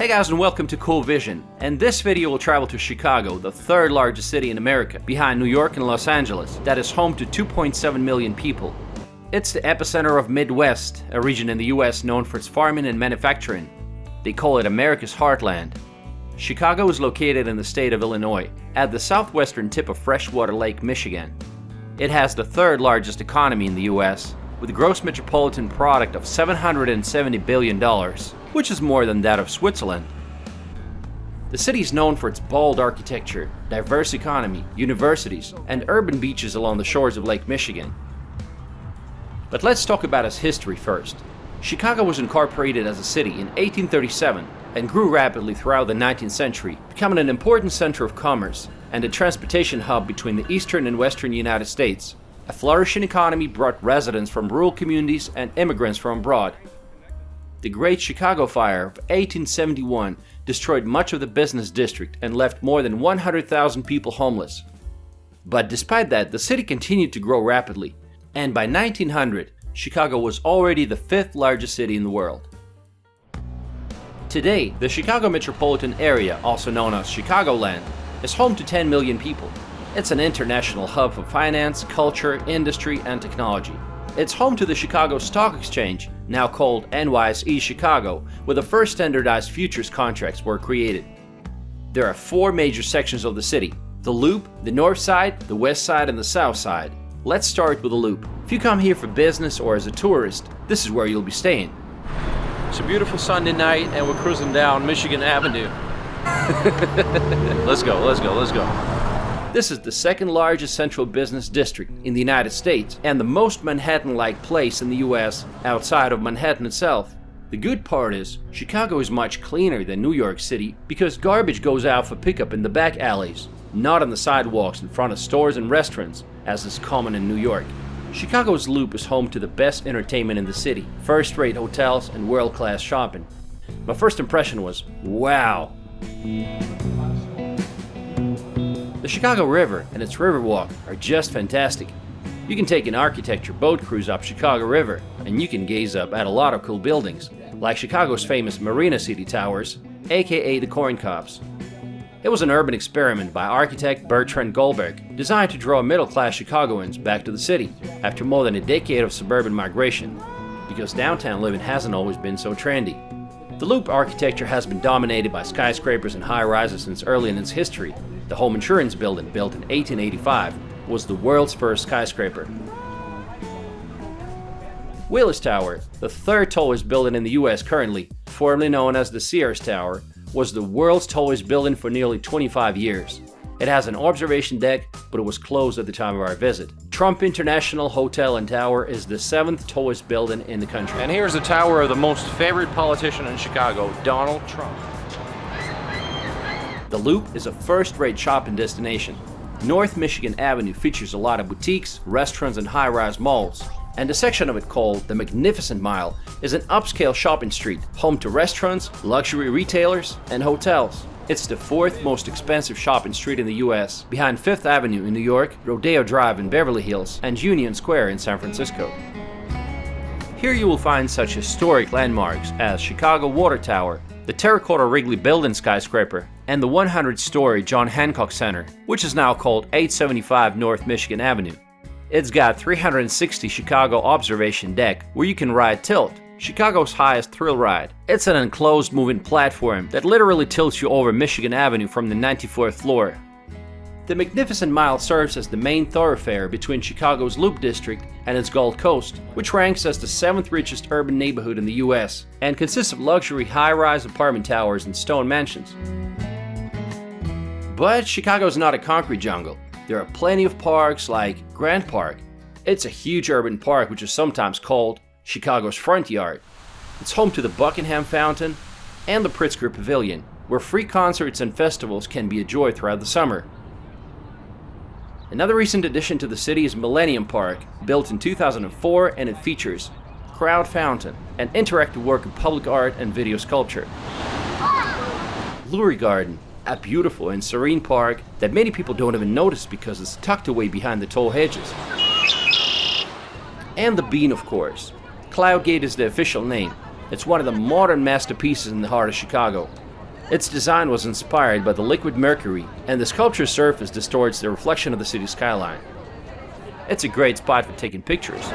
Hey guys, and welcome to Cool Vision. And this video will travel to Chicago, the third largest city in America, behind New York and Los Angeles, that is home to 2.7 million people. It's the epicenter of Midwest, a region in the US known for its farming and manufacturing. They call it America's heartland. Chicago is located in the state of Illinois, at the southwestern tip of freshwater Lake Michigan. It has the third largest economy in the US, with a gross metropolitan product of $770 billion, which is more than that of Switzerland. The city is known for its bold architecture, diverse economy, universities, and urban beaches along the shores of Lake Michigan. But let's talk about its history first. Chicago was incorporated as a city in 1837 and grew rapidly throughout the 19th century, becoming an important center of commerce and a transportation hub between the eastern and western United States. A flourishing economy brought residents from rural communities and immigrants from abroad. The Great Chicago Fire of 1871 destroyed much of the business district and left more than 100,000 people homeless. But despite that, the city continued to grow rapidly, and by 1900, Chicago was already the fifth largest city in the world. Today, the Chicago metropolitan area, also known as Chicagoland, is home to 10 million people. It's an international hub for finance, culture, industry, and technology. It's home to the Chicago Stock Exchange, now called NYSE Chicago, where the first standardized futures contracts were created. There are four major sections of the city: the Loop, the North Side, the West Side, and the South Side. Let's start with the Loop. If you come here for business or as a tourist, this is where you'll be staying. It's a beautiful Sunday night and we're cruising down Michigan Avenue. Let's go. This is the second largest central business district in the United States and the most Manhattan-like place in the US outside of Manhattan itself. The good part is, Chicago is much cleaner than New York City because garbage goes out for pickup in the back alleys, not on the sidewalks in front of stores and restaurants, as is common in New York. Chicago's Loop is home to the best entertainment in the city, first-rate hotels, and world-class shopping. My first impression was, wow! The Chicago River and its Riverwalk are just fantastic. You can take an architecture boat cruise up Chicago River, and you can gaze up at a lot of cool buildings, like Chicago's famous Marina City Towers, aka the Corn Cobs. It was an urban experiment by architect Bertrand Goldberg, designed to draw middle-class Chicagoans back to the city after more than a decade of suburban migration, because downtown living hasn't always been so trendy. The Loop architecture has been dominated by skyscrapers and high-rises since early in its history. The Home Insurance Building, built in 1885, was the world's first skyscraper. Willis Tower, the third tallest building in the US currently, formerly known as the Sears Tower, was the world's tallest building for nearly 25 years. It has an observation deck, but it was closed at the time of our visit. Trump International Hotel and Tower is the seventh tallest building in the country. And here's the tower of the most favorite politician in Chicago, Donald Trump. The Loop is a first-rate shopping destination. North Michigan Avenue features a lot of boutiques, restaurants, and high-rise malls. And a section of it called the Magnificent Mile is an upscale shopping street, home to restaurants, luxury retailers, and hotels. It's the fourth most expensive shopping street in the US, behind Fifth Avenue in New York, Rodeo Drive in Beverly Hills, and Union Square in San Francisco. Here you will find such historic landmarks as Chicago Water Tower, the terracotta Wrigley Building skyscraper, and the 100-story John Hancock Center, which is now called 875 North Michigan Avenue. It's got 360 Chicago observation deck where you can ride Tilt, Chicago's highest thrill ride. It's an enclosed moving platform that literally tilts you over Michigan Avenue from the 94th floor. The Magnificent Mile serves as the main thoroughfare between Chicago's Loop District and its Gold Coast, which ranks as the seventh richest urban neighborhood in the US and consists of luxury high-rise apartment towers and stone mansions. But Chicago's not a concrete jungle. There are plenty of parks like Grant Park. It's a huge urban park which is sometimes called Chicago's front yard. It's home to the Buckingham Fountain and the Pritzker Pavilion, where free concerts and festivals can be enjoyed throughout the summer. Another recent addition to the city is Millennium Park, built in 2004, and it features Crowd Fountain, an interactive work of public art and video sculpture. Lurie Garden, a beautiful and serene park that many people don't even notice because it's tucked away behind the tall hedges. And the Bean, of course. Cloud Gate is the official name. It's one of the modern masterpieces in the heart of Chicago. Its design was inspired by the liquid mercury, and the sculpture's surface distorts the reflection of the city's skyline. It's a great spot for taking pictures.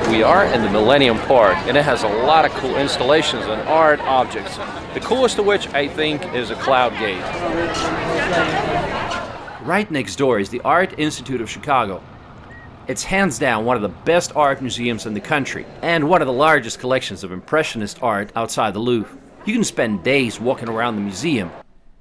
We are in the Millennium Park, and it has a lot of cool installations and art objects. The coolest of which, I think, is a cloud gate. Right next door is the Art Institute of Chicago. It's hands down one of the best art museums in the country, and one of the largest collections of Impressionist art outside the Louvre. You can spend days walking around the museum.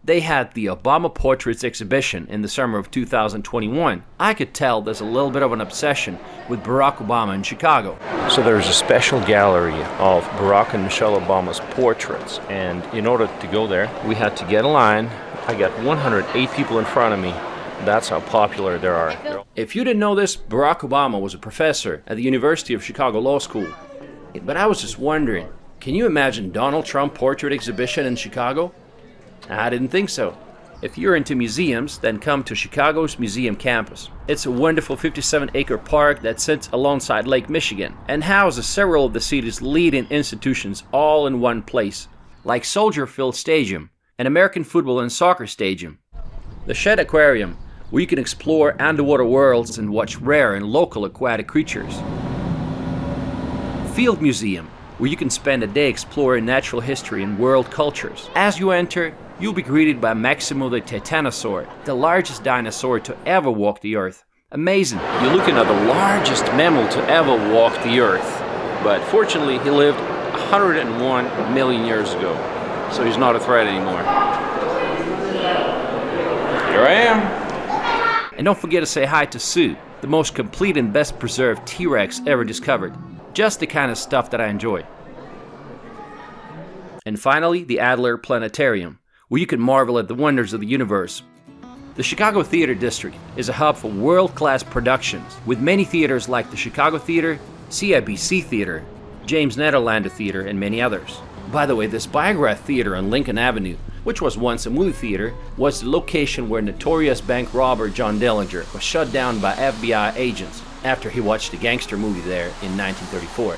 They had the Obama Portraits exhibition in the summer of 2021. I could tell there's a little bit of an obsession with Barack Obama in Chicago. So there's a special gallery of Barack and Michelle Obama's portraits, and in order to go there, we had to get a line. I got 108 people in front of me. That's how popular there are. If you didn't know this, Barack Obama was a professor at the University of Chicago Law School. But I was just wondering, can you imagine Donald Trump portrait exhibition in Chicago? I didn't think so. If you're into museums, then come to Chicago's Museum Campus. It's a wonderful 57-acre park that sits alongside Lake Michigan and houses several of the city's leading institutions all in one place, like Soldier Field Stadium, an American football and soccer stadium, the Shed Aquarium, where you can explore underwater worlds and watch rare and local aquatic creatures, Field Museum, where you can spend a day exploring natural history and world cultures. As you enter, you'll be greeted by Maximo the Titanosaur, the largest dinosaur to ever walk the earth. Amazing. You're looking at the largest mammal to ever walk the earth. But fortunately, he lived 101 million years ago, so he's not a threat anymore. Here I am. And don't forget to say hi to Sue, the most complete and best preserved T-Rex ever discovered. Just the kind of stuff that I enjoy. And finally, the Adler Planetarium, where you can marvel at the wonders of the universe. The Chicago Theater District is a hub for world-class productions, with many theaters like the Chicago Theater, CIBC Theater, James Nederlander Theater, and many others. By the way, this Biograph Theater on Lincoln Avenue, which was once a movie theater, was the location where notorious bank robber John Dillinger was shot down by FBI agents after he watched a gangster movie there in 1934.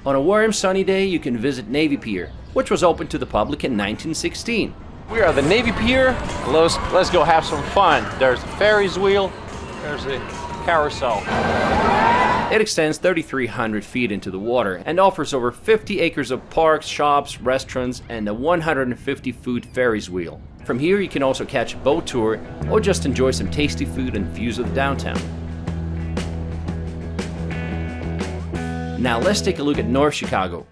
On a warm sunny day, you can visit Navy Pier, which was opened to the public in 1916. We are the Navy Pier. Let's go have some fun. There's a Ferris wheel. There's a carousel. It extends 3,300 feet into the water and offers over 50 acres of parks, shops, restaurants, and a 150-foot Ferris wheel. From here, you can also catch a boat tour or just enjoy some tasty food and views of the downtown. Now let's take a look at North Chicago.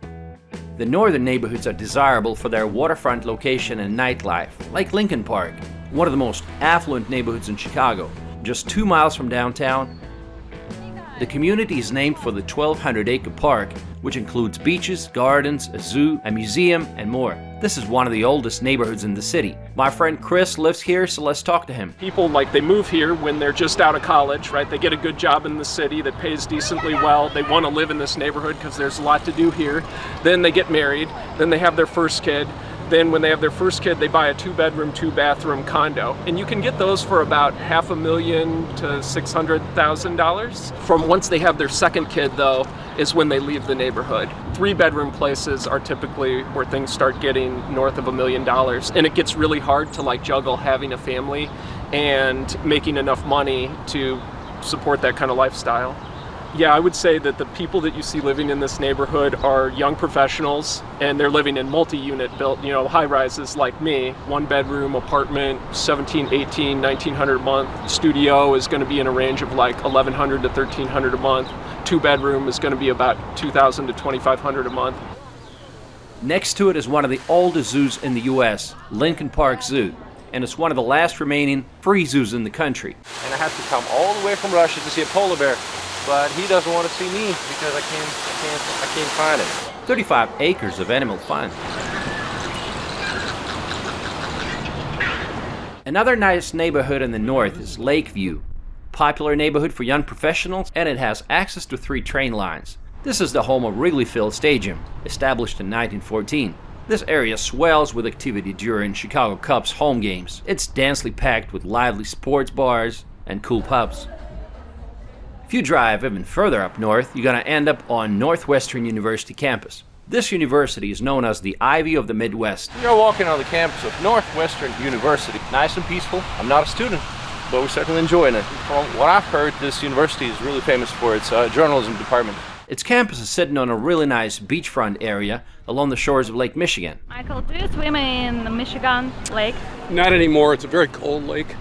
The northern neighborhoods are desirable for their waterfront location and nightlife, like Lincoln Park, one of the most affluent neighborhoods in Chicago. Just 2 miles from downtown, the community is named for the 1,200-acre park, which includes beaches, gardens, a zoo, a museum, and more. This is one of the oldest neighborhoods in the city. My friend Chris lives here, so let's talk to him. People, they move here when they're just out of college, right? They get a good job in the city that pays decently well. They want to live in this neighborhood because there's a lot to do here. Then they get married. Then they have their first kid. Then when they have their first kid, they buy a 2-bedroom, 2-bathroom condo. And you can get those for about $500,000 to $600,000. From once they have their second kid, though, is when they leave the neighborhood. 3-bedroom places are typically where things start getting north of $1 million. And it gets really hard to juggle having a family and making enough money to support that kind of lifestyle. Yeah, I would say that the people that you see living in this neighborhood are young professionals, and they're living in multi-unit built, high-rises like me. 1-bedroom apartment, $1,700, $1,800, $1,900 a month. Studio is going to be in a range of $1,100 to $1,300 a month. 2-bedroom is going to be about $2,000 to $2,500 a month. Next to it is one of the oldest zoos in the U.S., Lincoln Park Zoo, and it's one of the last remaining free zoos in the country. And I have to come all the way from Russia to see a polar bear. But he doesn't want to see me because I can't find him. 35 acres of animal fun. Another nice neighborhood in the north is Lakeview. Popular neighborhood for young professionals, and it has access to 3 train lines. This is the home of Wrigley Field Stadium, established in 1914. This area swells with activity during Chicago Cubs home games. It's densely packed with lively sports bars and cool pubs. If you drive even further up north, you're going to end up on Northwestern University campus. This university is known as the Ivy of the Midwest. We are walking on the campus of Northwestern University. Nice and peaceful. I'm not a student, but we're certainly enjoying it. From what I've heard, this university is really famous for its journalism department. Its campus is sitting on a really nice beachfront area along the shores of Lake Michigan. Michael, do you swim in the Michigan Lake? Not anymore. It's a very cold lake.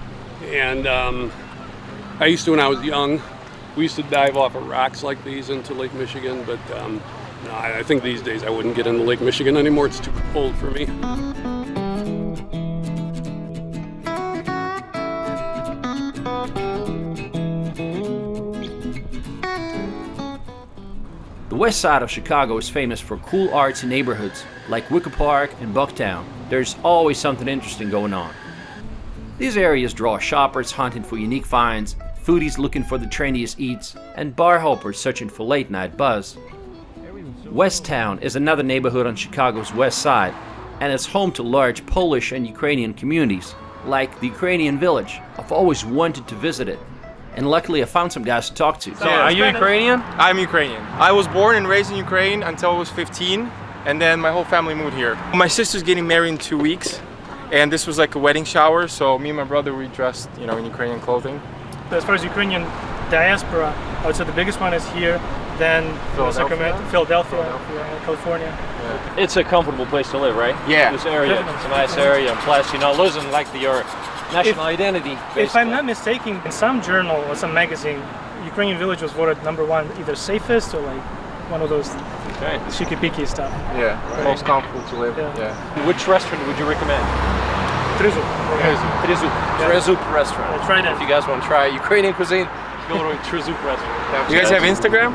And I used to when I was young. We used to dive off of rocks like these into Lake Michigan, but no, I think these days I wouldn't get into Lake Michigan anymore. It's too cold for me. The west side of Chicago is famous for cool artsy neighborhoods like Wicker Park and Bucktown. There's always something interesting going on. These areas draw shoppers hunting for unique finds, foodies looking for the trendiest eats, and bar hoppers searching for late night buzz. Westtown is another neighborhood on Chicago's west side, and it's home to large Polish and Ukrainian communities, like the Ukrainian Village. I've always wanted to visit it, and luckily I found some guys to talk to. So, are you Ukrainian? I'm Ukrainian. I was born and raised in Ukraine until I was 15, and then my whole family moved here. My sister's getting married in 2 weeks, and this was like a wedding shower, so me and my brother, we dressed, in Ukrainian clothing. As far as Ukrainian diaspora, I would say the biggest one is here, then Sacramento, Philadelphia, California. Yeah. It's a comfortable place to live, right? Yeah. This area, it's a nice area, and plus, losing like your national identity. Basically. If I'm not mistaken, in some journal or some magazine, Ukrainian Village was voted #1, either safest or like one of those shiki-piki stuff. Yeah, right. Most comfortable to live. Yeah. Which restaurant would you recommend? Trezub. Trezub restaurant. I tried it. If you guys want to try Ukrainian cuisine, go to Trezub restaurant. You guys have Instagram?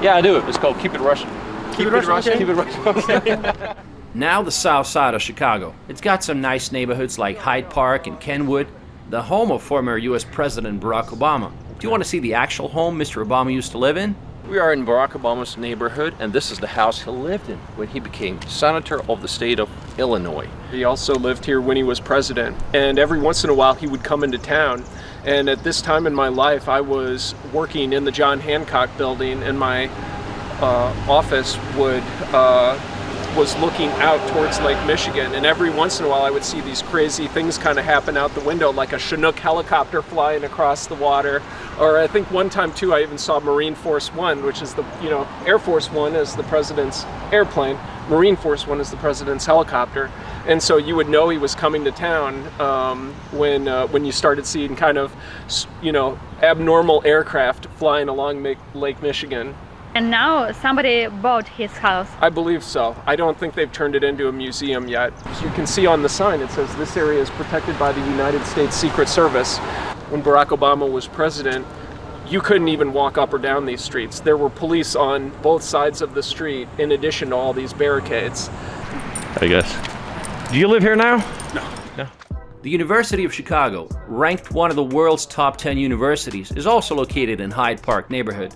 Yeah, I do. It's called Keep It Russian. Keep It Russian? Keep It Russian. Okay. Now the south side of Chicago. It's got some nice neighborhoods like Hyde Park and Kenwood, the home of former US President Barack Obama. Do you want to see the actual home Mr. Obama used to live in? We are in Barack Obama's neighborhood, and this is the house he lived in when he became senator of the state of Illinois. He also lived here when he was president, and every once in a while he would come into town. And at this time in my life, I was working in the John Hancock building, and my office was looking out towards Lake Michigan, and every once in a while I would see these crazy things kind of happen out the window, like a Chinook helicopter flying across the water, or I think one time too I even saw Marine Force One, which is the Air Force One is the president's airplane, Marine Force One is the president's helicopter, and so you would know he was coming to town when you started seeing kind of abnormal aircraft flying along Lake Michigan. And now somebody bought his house. I believe so. I don't think they've turned it into a museum yet. As you can see on the sign, it says this area is protected by the United States Secret Service. When Barack Obama was president, you couldn't even walk up or down these streets. There were police on both sides of the street in addition to all these barricades. I guess. Do you live here now? No. The University of Chicago, ranked one of the world's top 10 universities, is also located in Hyde Park neighborhood.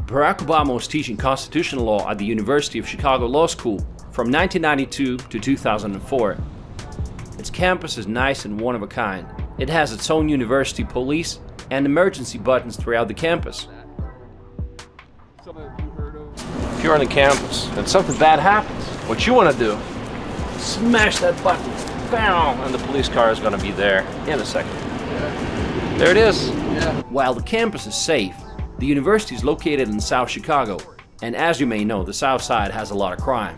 Barack Obama was teaching constitutional law at the University of Chicago Law School from 1992 to 2004. Its campus is nice and one of a kind. It has its own university police and emergency buttons throughout the campus. If you're on the campus and something bad happens, what you want to do, smash that button, bam, and the police car is going to be there in a second. There it is. While the campus is safe, the university is located in South Chicago, and as you may know, the South Side has a lot of crime.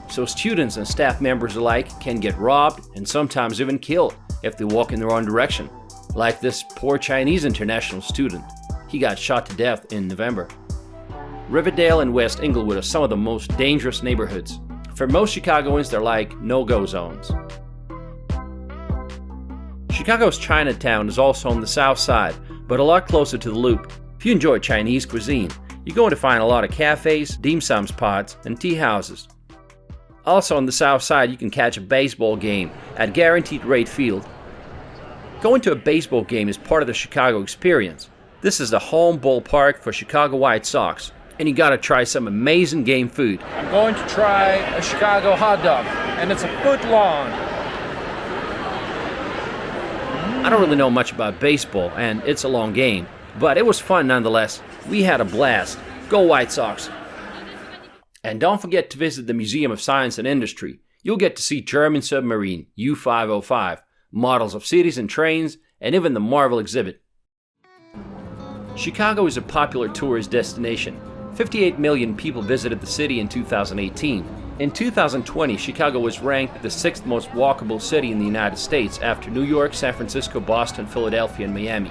So students and staff members alike can get robbed and sometimes even killed if they walk in the wrong direction. Like this poor Chinese international student. He got shot to death in November. Riverdale and West Englewood are some of the most dangerous neighborhoods. For most Chicagoans, they're like no-go zones. Chicago's Chinatown is also on the South Side, but a lot closer to the Loop. If you enjoy Chinese cuisine, you're going to find a lot of cafes, dim sum spots, and tea houses. Also on the South Side, you can catch a baseball game at Guaranteed Rate Field. Going to a baseball game is part of the Chicago experience. This is the home ballpark for Chicago White Sox, and you gotta try some amazing game food. I'm going to try a Chicago hot dog, and it's a foot long. I don't really know much about baseball, and it's a long game, but it was fun nonetheless. We had a blast. Go White Sox! And don't forget to visit the Museum of Science and Industry. You'll get to see German submarine U-505, models of cities and trains, and even the Marvel exhibit. Chicago is a popular tourist destination. 58 million people visited the city in 2018. In 2020, Chicago was ranked the 6th most walkable city in the United States after New York, San Francisco, Boston, Philadelphia, and Miami.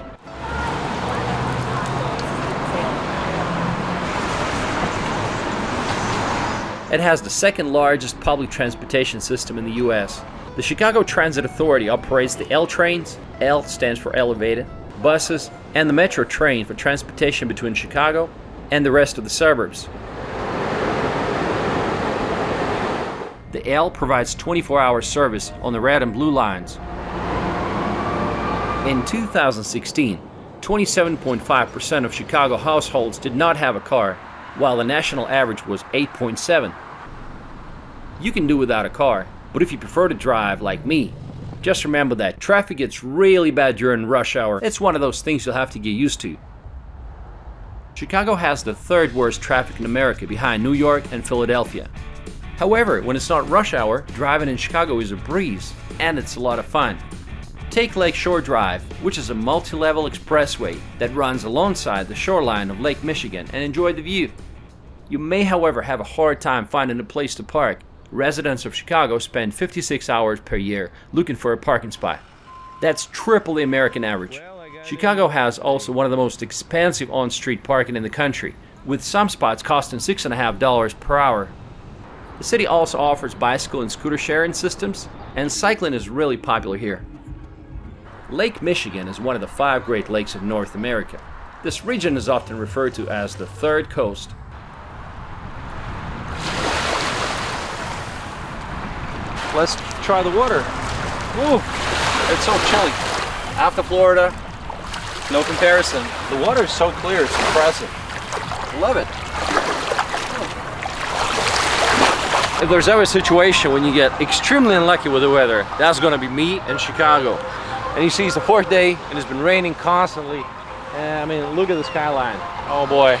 It has the second largest public transportation system in the U.S. The Chicago Transit Authority operates the L trains, L stands for elevated, buses, and the Metro train for transportation between Chicago and the rest of the suburbs. The L provides 24-hour service on the red and blue lines. In 2016, 27.5% of Chicago households did not have a car, while the national average was 8.7%. You can do without a car, but if you prefer to drive like me, just remember that traffic gets really bad during rush hour. It's one of those things you'll have to get used to. Chicago has the 3rd worst traffic in America behind New York and Philadelphia. However, when it's not rush hour, driving in Chicago is a breeze, and it's a lot of fun. Take Lakeshore Drive, which is a multi-level expressway that runs alongside the shoreline of Lake Michigan, and enjoy the view. You may, however, have a hard time finding a place to park. Residents of Chicago spend 56 hours per year looking for a parking spot. That's triple the American average. Chicago has also one of the most expensive on-street parking in the country, with some spots costing $6.50 per hour. The city also offers bicycle and scooter sharing systems, and cycling is really popular here. Lake Michigan is one of the 5 Great Lakes of North America. This region is often referred to as the Third Coast. Let's try the water. Woo! It's so chilly. After Florida, no comparison. The water is so clear, it's impressive. Love it. If there's ever a situation when you get extremely unlucky with the weather, that's going to be me in Chicago. And you see it's the 4th day and it's been raining constantly. I mean, look at the skyline. Oh boy.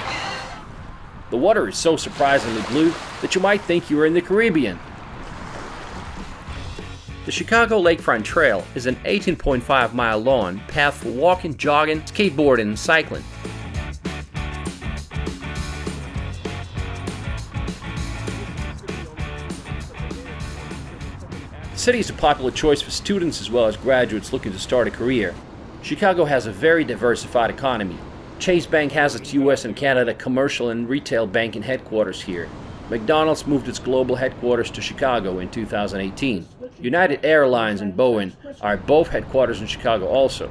The water is so surprisingly blue that you might think you were in the Caribbean. The Chicago Lakefront Trail is an 18.5-mile long path for walking, jogging, skateboarding, and cycling. The city is a popular choice for students as well as graduates looking to start a career. Chicago has a very diversified economy. Chase Bank has its US and Canada commercial and retail banking headquarters here. McDonald's moved its global headquarters to Chicago in 2018. United Airlines and Boeing are both headquarters in Chicago also.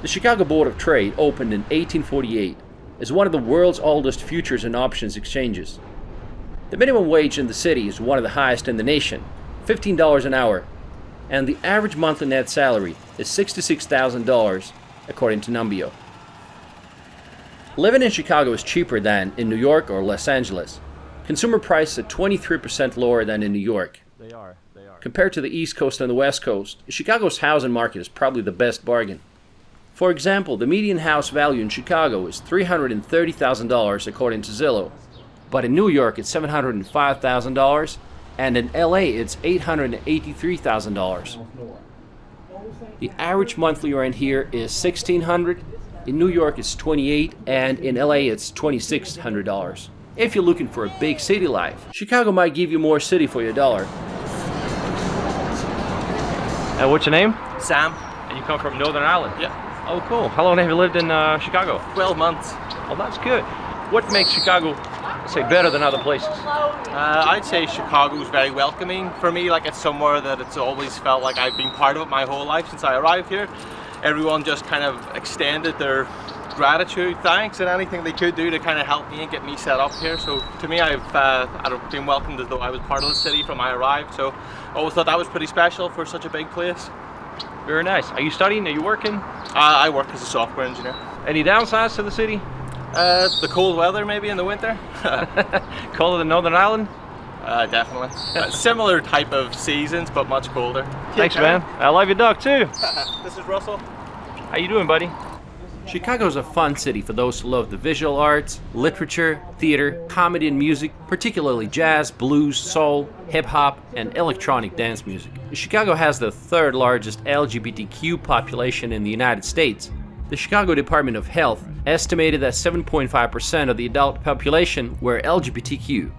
The Chicago Board of Trade opened in 1848 as one of the world's oldest futures and options exchanges. The minimum wage in the city is one of the highest in the nation, $15 an hour, and the average monthly net salary is $66,000 according to Numbeo. Living in Chicago is cheaper than in New York or Los Angeles. Consumer prices are 23% lower than in New York. They are. Compared to the East Coast and the West Coast, Chicago's housing market is probably the best bargain. For example, the median house value in Chicago is $330,000 according to Zillow, but in New York it's $705,000, and in LA it's $883,000. The average monthly rent here is $1,600, in New York it's $2,800, and in LA it's $2,600. If you're looking for a big city life, Chicago might give you more city for your dollar. And what's your name? Sam. And you come from Northern Ireland? Yeah. Oh, cool. How long have you lived in Chicago? 12 months. Oh, that's good. What makes Chicago, say, better than other places? I'd say Chicago's very welcoming for me. Like, it's somewhere that it's always felt like I've been part of it my whole life since I arrived here. Everyone just kind of extended their gratitude, thanks, and anything they could do to kind of help me and get me set up here. So to me, I've been welcomed as though I was part of the city from I arrived. So I always thought that was pretty special for such a big place. Very nice. Are you studying? Are you working? I work as a software engineer. Any downsides to the city? The cold weather maybe in the winter. Colder than Northern Ireland? Definitely. Similar type of seasons, but much colder. Thanks, man. I love your dog too. This is Russell. How you doing, buddy? Chicago's a fun city for those who love the visual arts, literature, theater, comedy and music, particularly jazz, blues, soul, hip-hop, and electronic dance music. Chicago has the third largest LGBTQ population in the United States. The Chicago Department of Health estimated that 7.5% of the adult population were LGBTQ.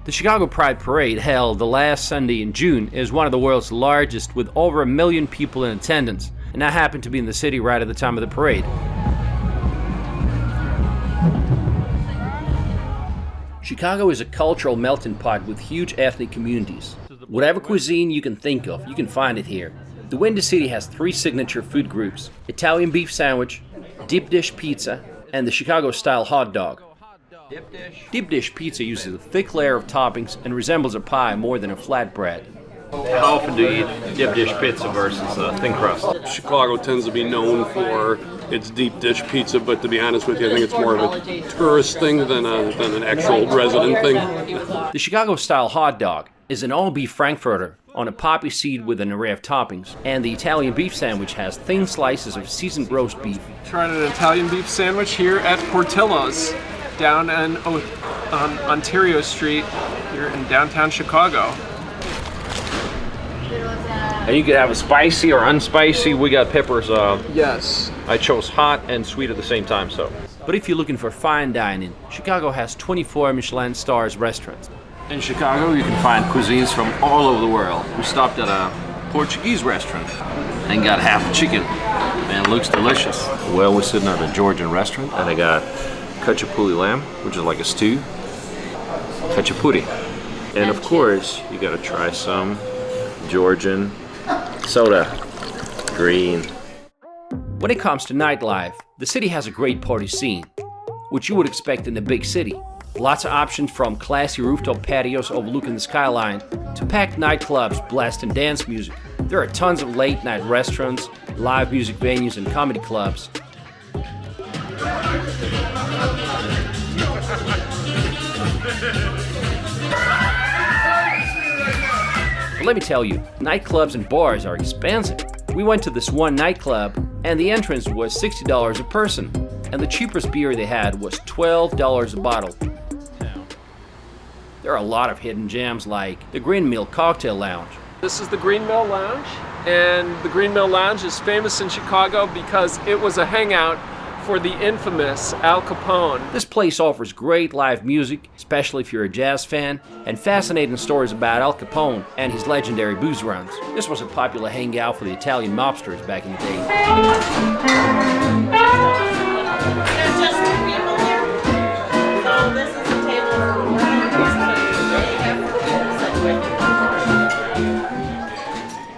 The Chicago Pride Parade, held the last Sunday in June, is one of the world's largest, with over 1 million people in attendance, and I happened to be in the city right at the time of the parade. Chicago is a cultural melting pot with huge ethnic communities. Whatever cuisine you can think of, you can find it here. The Windy City has 3 signature food groups: Italian beef sandwich, deep dish pizza, and the Chicago-style hot dog. Deep dish pizza uses a thick layer of toppings and resembles a pie more than a flatbread. How often do you eat dip dish pizza versus thin crust? Chicago tends to be known for its deep dish pizza, but to be honest with you, I think it's more of a tourist thing than an actual resident thing. The Chicago-style hot dog is an all-beef frankfurter on a poppy seed with an array of toppings, and the Italian beef sandwich has thin slices of seasoned roast beef. Trying an Italian beef sandwich here at Portillo's down on Ontario Street here in downtown Chicago. And you could have a spicy or unspicy. We got peppers. Yes. I chose hot and sweet at the same time, so. But if you're looking for fine dining, Chicago has 24 Michelin stars restaurants. In Chicago, you can find cuisines from all over the world. We stopped at a Portuguese restaurant and got half a chicken. Man, it looks delicious. Well, we're sitting at a Georgian restaurant, and I got khachapuri lamb, which is like a stew. Khachapuri. And of course, you gotta try some Georgian soda. Green. When it comes to nightlife, the city has a great party scene, which you would expect in a big city. Lots of options, from classy rooftop patios overlooking the skyline to packed nightclubs blasting dance music. There are tons of late-night restaurants, live music venues, and comedy clubs. But let me tell you, nightclubs and bars are expensive. We went to this one nightclub, and the entrance was $60 a person, and the cheapest beer they had was $12 a bottle. There are a lot of hidden gems, like the Green Mill Cocktail Lounge. This is the Green Mill Lounge, and the Green Mill Lounge is famous in Chicago because it was a hangout for the infamous Al Capone. This place offers great live music, especially if you're a jazz fan, and fascinating stories about Al Capone and his legendary booze runs. This was a popular hangout for the Italian mobsters back in the day. There's just 2 people here, so this is a table for 1.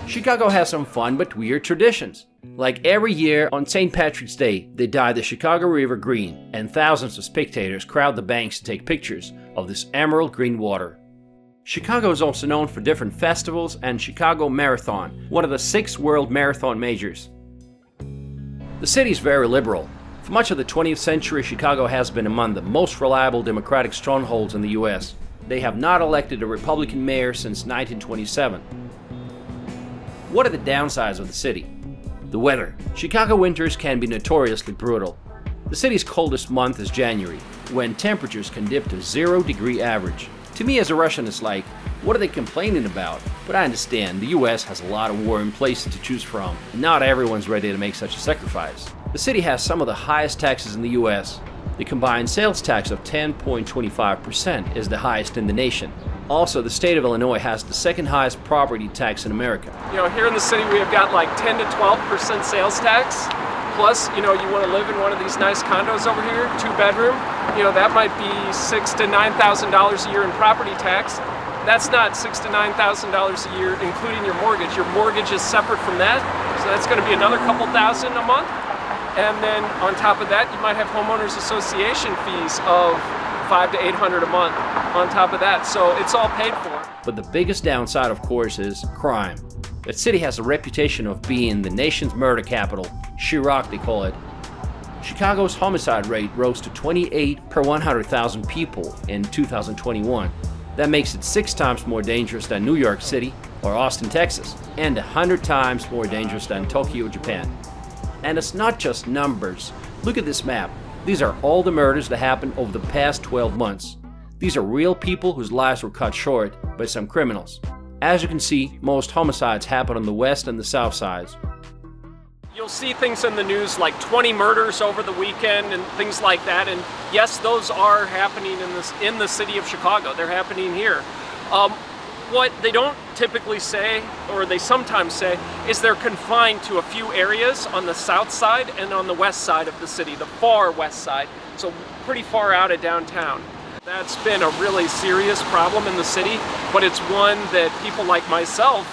Chicago has some fun but weird traditions. Like every year on St. Patrick's Day, they dye the Chicago River green, and thousands of spectators crowd the banks to take pictures of this emerald green water. Chicago is also known for different festivals and Chicago Marathon, one of the 6 world marathon majors. The city is very liberal. For much of the 20th century, Chicago has been among the most reliable Democratic strongholds in the US. They have not elected a Republican mayor since 1927. What are the downsides of the city? The weather. Chicago winters can be notoriously brutal. The city's coldest month is January, when temperatures can dip to 0-degree average. To me as a Russian, it's like, what are they complaining about? But I understand, the US has a lot of warm places to choose from, and not everyone's ready to make such a sacrifice. The city has some of the highest taxes in the US. The combined sales tax of 10.25% is the highest in the nation. Also, the state of Illinois has the 2nd highest property tax in America. You know, here in the city we have got like 10 to 12% sales tax. Plus, you know, you want to live in one of these nice condos over here, 2-bedroom. You know, that might be $6,000 to $9,000 a year in property tax. That's not $6,000 to $9,000 a year, including your mortgage. Your mortgage is separate from that, so that's going to be another couple thousand a month. And then on top of that, you might have homeowners association fees of $500 to $800 a month on top of that, so it's all paid for. But the biggest downside, of course, is crime. The city has a reputation of being the nation's murder capital, Chirac they call it. Chicago's homicide rate rose to 28 per 100,000 people in 2021. That makes it 6 times more dangerous than New York City or Austin, Texas, and 100 times more dangerous than Tokyo, Japan. And it's not just numbers. Look at this map. These are all the murders that happened over the past 12 months. These are real people whose lives were cut short by some criminals. As you can see, most homicides happen on the west and the south sides. You'll see things in the news like 20 murders over the weekend and things like that, and yes, those are happening in the city of Chicago. They're happening here. What they don't typically say, or they sometimes say, is they're confined to a few areas on the south side and on the west side of the city, the far west side, so pretty far out of downtown. That's been a really serious problem in the city, but it's one that people like myself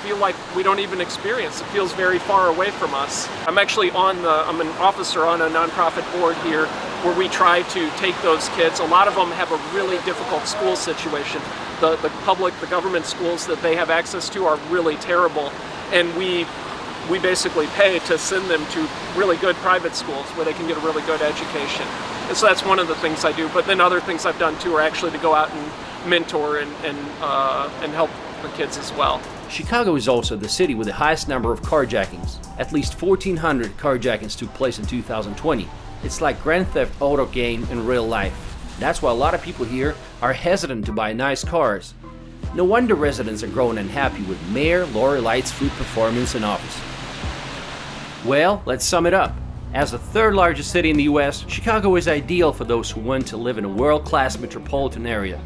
feel like we don't even experience. It feels very far away from us. I'm an officer on a nonprofit board here where we try to take those kids. A lot of them have a really difficult school situation. The government schools that they have access to are really terrible, and we basically pay to send them to really good private schools where they can get a really good education. And so that's one of the things I do. But then other things I've done too are actually to go out and mentor and help the kids as well. Chicago is also the city with the highest number of carjackings. At least 1,400 carjackings took place in 2020. It's like Grand Theft Auto game in real life. That's why a lot of people here are hesitant to buy nice cars. No wonder residents are growing unhappy with Mayor Lori Light's food performance in office. Well, let's sum it up. As the third largest city in the US, Chicago is ideal for those who want to live in a world-class metropolitan area.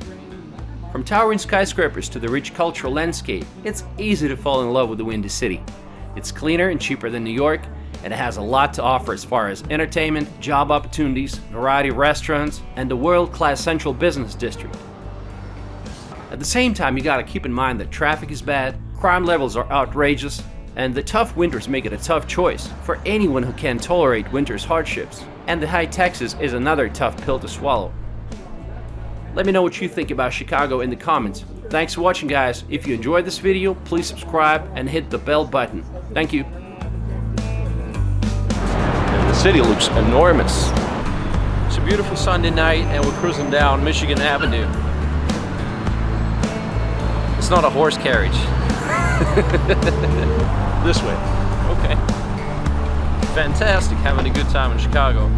From towering skyscrapers to the rich cultural landscape, it's easy to fall in love with the Windy City. It's cleaner and cheaper than New York, and it has a lot to offer as far as entertainment, job opportunities, variety of restaurants, and the world-class central business district. At the same time, you gotta keep in mind that traffic is bad, crime levels are outrageous, and the tough winters make it a tough choice for anyone who can tolerate winter's hardships. And the high taxes is another tough pill to swallow. Let me know what you think about Chicago in the comments. Thanks for watching, guys. If you enjoyed this video, please subscribe and hit the bell button. Thank you. The city looks enormous. It's a beautiful Sunday night and we're cruising down Michigan Avenue. It's not a horse carriage. This way. Okay. Fantastic, having a good time in Chicago.